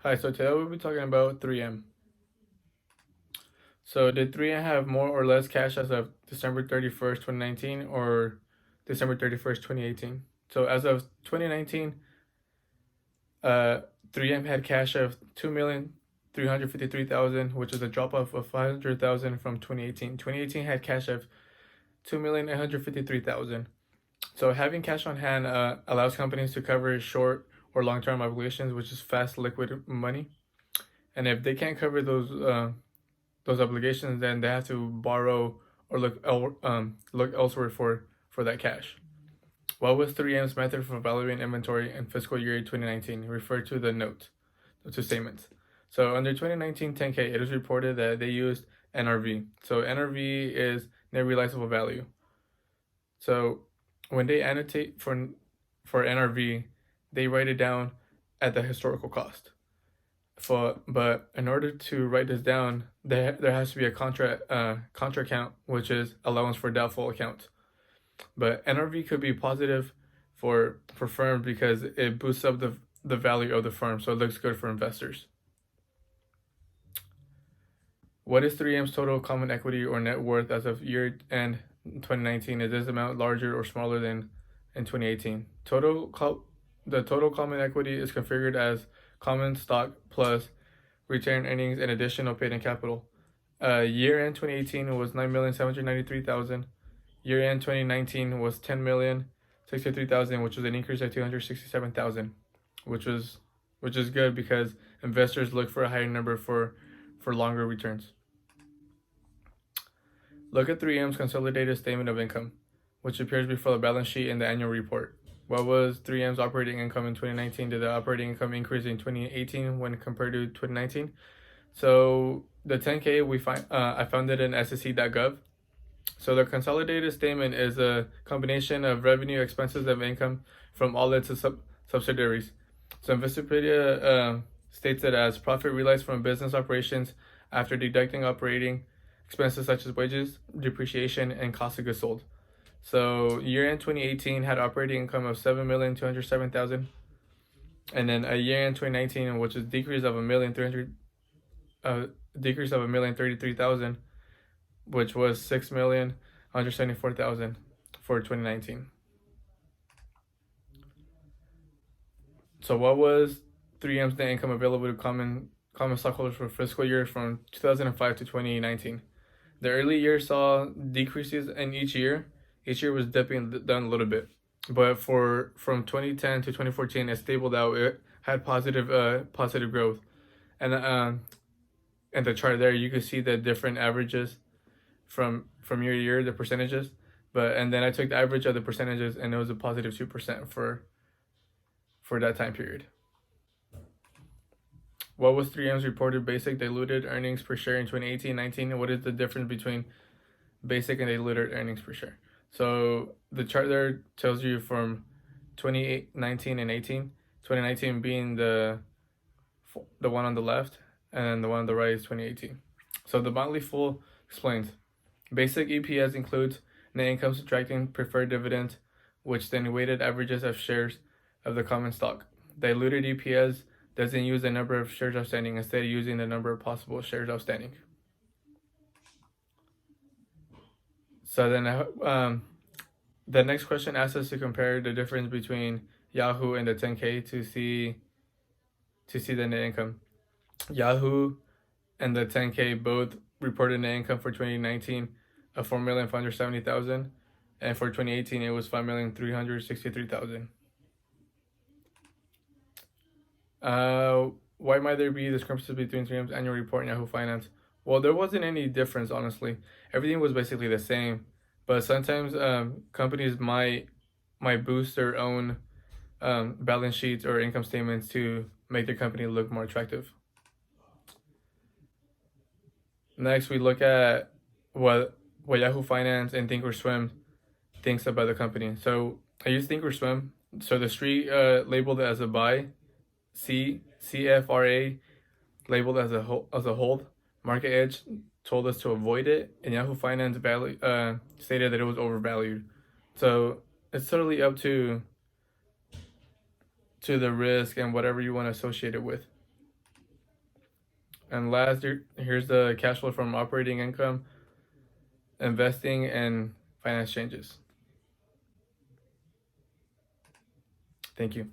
Hi, so today we'll be talking about 3M. So did 3M have more or less cash as of December 31st, 2019 or December 31st, 2018? So as of 2019, uh, 3M had cash of 2,353,000, which is a drop off of 500,000 from 2018. 2018 had cash of 2,853,000. So having cash on hand allows companies to cover short or long-term obligations, which is fast liquid money. And if they can't cover those obligations, then they have to borrow or look elsewhere for that cash. What was 3M's method for valuing inventory in fiscal year 2019? Refer to the note, to statements. So under 2019 10K, it is reported that they used NRV. So NRV is net realizable value. So when they annotate for NRV, they write it down at the historical cost. But in order to write this down, there has to be a contra account, which is allowance for doubtful accounts. But NRV could be positive for firms because it boosts up the value of the firm, so it looks good for investors. What is 3M's total common equity or net worth as of year end 2019? Is this amount larger or smaller than in 2018? The total common equity is configured as common stock plus retained earnings and additional paid-in capital. Year end 2018 was 9,793,000. Year end 2019 was 10,063,000, which was an increase of 267,000, which is good because investors look for a higher number for longer returns. Look at 3M's consolidated statement of income, which appears before the balance sheet in the annual report. What was 3M's operating income in 2019? Did the operating income increase in 2018 when compared to 2019? So the 10K I found it in SEC.gov. So the consolidated statement is a combination of revenue, expenses, and income from all its subsidiaries. So Investopedia states it as profit realized from business operations after deducting operating expenses such as wages, depreciation, and cost of goods sold. So year-end 2018 had operating income of 7,207,000, and then a year-end 2019, which is decrease of a million 33,000, which was 6,174,000 for 2019. So what was 3M's net income available to common stockholders for fiscal year from 2005 to 2019? The early years saw decreases in each year. Each year was dipping down a little bit, but from 2010 to 2014, it stabled out. It had positive growth, and in the chart there, you can see the different averages from year to year, the percentages. And then I took the average of the percentages, and it was a positive 2% for that time period. What was 3M's reported basic diluted earnings per share in 2018-19? What is the difference between basic and diluted earnings per share? So the chart there tells you from 2019 and 18, 2019 being the one on the left, and the one on the right is 2018. So the Motley Fool explains, basic EPS includes net income subtracting preferred dividends, which then weighted averages of shares of the common stock. Diluted EPS doesn't use the number of shares outstanding, instead using the number of possible shares outstanding. So then the next question asks us to compare the difference between Yahoo and the 10K to see the net income. Yahoo and the 10K both reported net income for 2019 of 4,570,000, and for 2018 it was 5,363,000. Why might there be discrepancies between 3M's annual report and Yahoo Finance? Well, there wasn't any difference, honestly. Everything was basically the same, but sometimes companies might boost their own balance sheets or income statements to make their company look more attractive. Next, we look at what Yahoo Finance and Thinkorswim thinks about the company. So I use Thinkorswim. So the street labeled it as a buy. CFRA labeled as a hold. Market Edge told us to avoid it, and Yahoo Finance stated that it was overvalued. So it's totally up to the risk and whatever you want to associate it with. And last, here's the cash flow from operating income, investing, and finance changes. Thank you.